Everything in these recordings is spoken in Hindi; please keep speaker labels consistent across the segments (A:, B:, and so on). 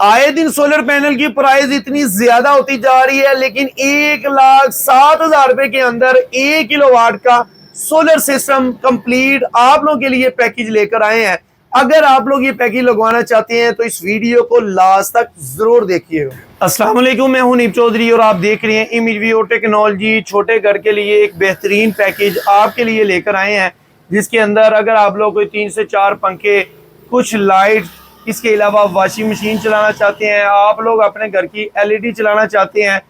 A: आए दिन सोलर पैनल की प्राइस इतनी ज्यादा होती जा रही है, लेकिन 1,07,000 रुपए के अंदर 1 किलोवाट का सोलर सिस्टम कंप्लीट आप लोगों के लिए पैकेज लेकर आए हैं। अगर आप लोग ये पैकेज लगवाना चाहते हैं तो इस वीडियो को लास्ट तक जरूर देखिएगा। अस्सलाम वालेकुम, मैं हूं नीप चौधरी और आप देख रहे हैं इमेज व्यू टेक्नोलॉजी। छोटे घर के लिए एक बेहतरीन पैकेज आपके लिए लेकर आए हैं, जिसके अंदर अगर आप लोग कोई 3 से 4 पंखे, कुछ लाइट, इसके अलावा वॉशिंग मशीन चलाना चाहते हैं, आप लोग अपने घर की एलईडी चलाना चाहते हैं,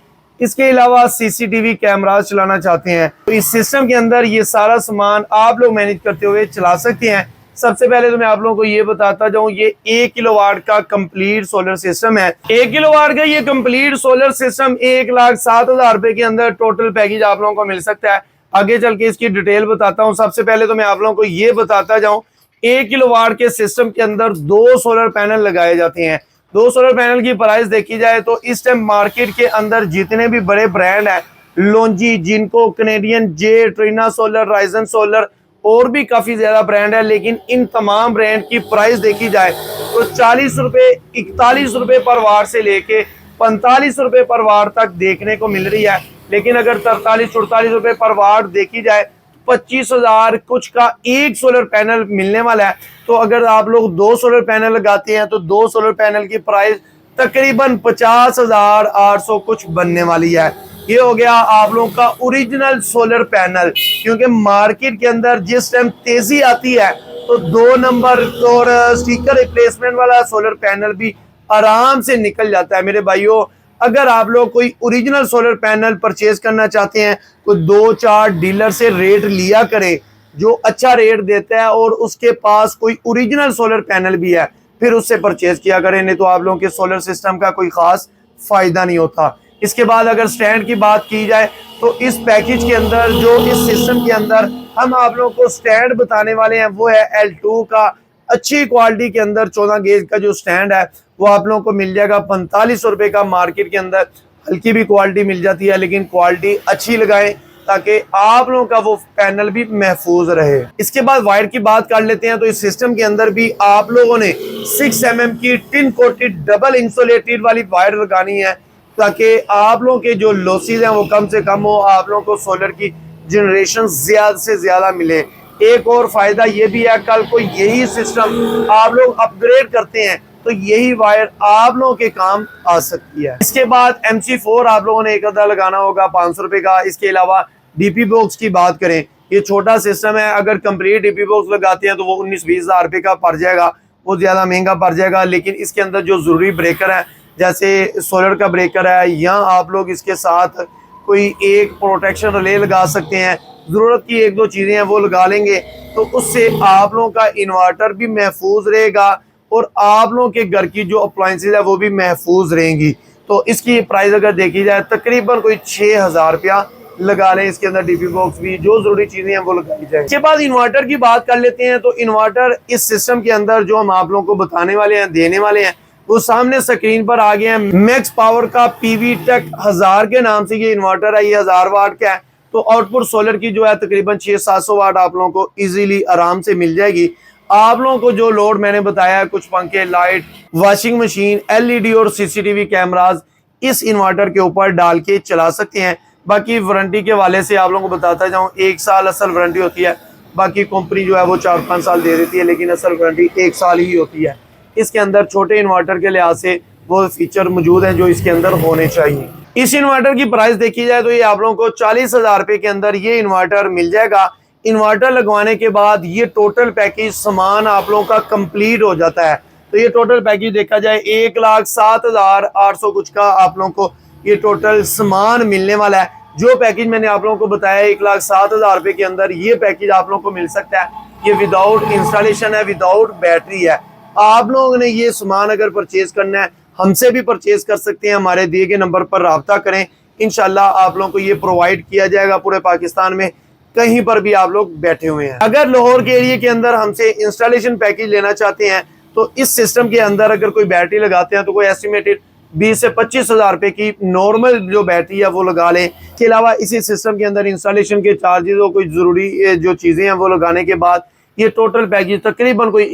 A: इसके अलावा सीसीटीवी कैमरास चलाना चाहते हैं, तो इस सिस्टम के अंदर ये सारा सामान आप लोग मैनेज करते हुए चला सकते हैं। सबसे पहले तो मैं आप लोगों को ये बताता जाऊं, ये 1 किलोवाट का कंप्लीट सोलर सिस्टम है। 1 किलोवाट का ये कंप्लीट सोलर सिस्टम 1,07,000 रुपए के अंदर टोटल पैकेज आप लोगों को मिल सकता है। आगे चल के इसकी डिटेल बताता हूँ। सबसे पहले तो मैं आप लोगों को ये बताता जाऊं, 1 किलोवाट के सिस्टम के अंदर 2 सोलर पैनल लगाए जाते हैं। 2 सोलर पैनल की प्राइस देखी जाए तो इस टाइम मार्केट के अंदर जितने भी बड़े ब्रांड हैं, लोंजी, जिनको, कैनेडियन जे, ट्रिना सोलर, राइजन सोलर और भी काफी ज्यादा ब्रांड है, लेकिन इन तमाम ब्रांड की प्राइस देखी जाए तो 40 रुपए, 41 रुपए पर वाट से लेके 45 रुपए पर वाट तक देखने को मिल रही है। लेकिन अगर 43-44 रुपए पर वाट देखी जाए, 25,000 कुछ का एक सोलर पैनल मिलने वाला है। तो अगर आप लोग 2 सोलर पैनल लगाते हैं तो 2 सोलर पैनल की प्राइस तकरीबन 50,800 कुछ बनने वाली है। ये हो गया आप लोगों का ओरिजिनल सोलर पैनल, क्योंकि मार्केट के अंदर जिस टाइम तेजी आती है तो 2 नंबर और स्टिकर रिप्लेसमेंट वाला सोलर पैनल भी आराम से निकल जाता है। मेरे भाइयों, अगर आप लोग कोई ओरिजिनल सोलर पैनल परचेज करना चाहते हैं तो 2-4 डीलर से रेट लिया करें, जो अच्छा रेट देता है और उसके पास कोई ओरिजिनल सोलर पैनल भी है, फिर उससे परचेज किया करें, नहीं तो आप लोगों के सोलर सिस्टम का कोई खास फायदा नहीं होता। इसके बाद अगर स्टैंड की बात की जाए तो इस पैकेज के अंदर, जो इस सिस्टम के अंदर हम आप लोगों को स्टैंड बताने वाले हैं, वो है L2 का अच्छी क्वालिटी के अंदर 14 गेज का जो स्टैंड है वो आप लोगों को मिल जाएगा 45 रुपए का। मार्केट के अंदर हल्की भी क्वालिटी मिल जाती है, लेकिन क्वालिटी अच्छी लगाएं ताकि आप लोगों का वो पैनल भी महफूज रहे। इसके बाद वायर की बात कर लेते हैं। तो इस सिस्टम के अंदर भी आप लोगों ने 6 mm की टिन कोटेड डबल इंसुलेटेड वाली वायर लगानी है, ताकि आप लोगों के जो लॉसेज हैं वो कम से कम हो, आप लोगों को सोलर की जनरेशन ज्यादा से ज्यादा मिले। एक और फायदा ये भी है, कल को यही सिस्टम आप लोग अपग्रेड करते हैं तो यही वायर आप लोगों के काम आ सकती है। इसके बाद MC4 आप लोगों ने एक अदा लगाना होगा 500 रुपए का। इसके अलावा डीपी बॉक्स की बात करें, ये छोटा सिस्टम है, अगर कंप्लीट डीपी बॉक्स लगाते हैं तो वो 19-20 हज़ार रुपए का पड़ जाएगा, वो ज्यादा महंगा पड़ जाएगा। लेकिन इसके अंदर जो जरूरी ब्रेकर है, जैसे सोलर का ब्रेकर है, या आप लोग इसके साथ कोई एक प्रोटेक्शन रिले लगा सकते हैं, जरूरत की 1-2 चीजें हैं वो लगा लेंगे, तो उससे आप लोगों का इन्वर्टर भी महफूज रहेगा और आप लोगों के घर की जो अप्लायंसेज है वो भी महफूज रहेंगी। तो इसकी प्राइस अगर देखी जाए तकरीबन कोई 6,000 रुपया लगा लें। इसके अंदर डीपी बॉक्स भी, जो जरूरी चीजें हैं वो लगाई जाए। इसके बाद इन्वर्टर की बात कर लेते हैं। तो इन्वर्टर इस सिस्टम के अंदर जो हम आप लोगों को बताने वाले हैं, देने वाले हैं, वो सामने स्क्रीन पर आ गए हैं। मैक्स पावर का PV टेक 1000 के नाम से ये इन्वर्टर है, ये 1000 वाट का है। तो आउटपुट सोलर की जो है तकरीबन 600-700 वाट आप लोगों को इजीली आराम से मिल जाएगी। आप लोगों को जो लोड मैंने बताया है, कुछ पंखे, लाइट, वॉशिंग मशीन, LED और CCTV कैमराज इस इन्वर्टर के ऊपर डाल के चला सकते हैं। बाकी वारंटी के वाले से आप लोगों को बताता जाऊं, 1 साल असल वारंटी होती है, बाकी कंपनी जो है वो 4-5 साल दे देती है, लेकिन असल वारंटी 1 साल ही होती है। इसके अंदर छोटे इन्वर्टर के लिहाज से वो फीचर मौजूद हैं जो इसके अंदर होने चाहिए। इस इन्वर्टर की प्राइस देखी जाए तो ये आप लोगों को 40,000 रुपए के अंदर ये इन्वर्टर मिल जाएगा। इन्वर्टर लगवाने के बाद ये टोटल पैकेज सामान आप लोगों का कंप्लीट हो जाता है। तो ये टोटल पैकेज देखा जाए 1,07,800 कुछ का आप लोगों को ये टोटल सामान मिलने वाला है। जो पैकेज मैंने आप लोगों को बताया 1,07,000 रुपए के अंदर ये पैकेज आप लोगों को मिल सकता है। ये विदाउट इंस्टॉलेशन है, विदाउट बैटरी है। आप लोगों ने ये सामान अगर परचेज करना है, हमसे भी परचेज कर सकते हैं। हमारे दिए गए नंबर पर राब्ता करें, इंशाल्लाह आप लोगों को ये प्रोवाइड किया जाएगा। पूरे पाकिस्तान में कहीं पर भी आप लोग बैठे हुए हैं। अगर लाहौर के एरिया के अंदर हमसे इंस्टॉलेशन पैकेज लेना चाहते हैं तो इस सिस्टम के अंदर अगर कोई बैटरी लगाते हैं तो कोई एस्टिमेटेड 20 से 25 हज़ार रुपए की नॉर्मल जो बैटरी है वो लगा लें। इसके अलावा इसी सिस्टम के अंदर इंस्टॉलेशन के चार्जेस और कोई जरूरी जो चीजें हैं वो लगाने के बाद ये टोटल पैकेज तकरीबन कोई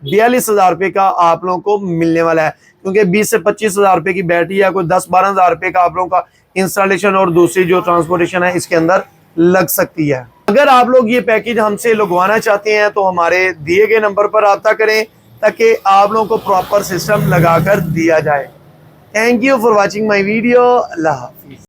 A: 42,000 रुपये का आप लोगों को मिलने वाला है, क्योंकि 20 से 25,000 रुपये की बैटरी या कोई 10-12,000 रुपये का आप लोगों का इंस्टॉलेशन और दूसरी जो ट्रांसपोर्टेशन है इसके अंदर लग सकती है। अगर आप लोग ये पैकेज हमसे लगवाना चाहते हैं तो हमारे दिए गए नंबर पर रब्ता करें ताकि आप लोगों को प्रॉपर सिस्टम लगाकर दिया जाए। Thank you for watching my video. Allah Hafiz.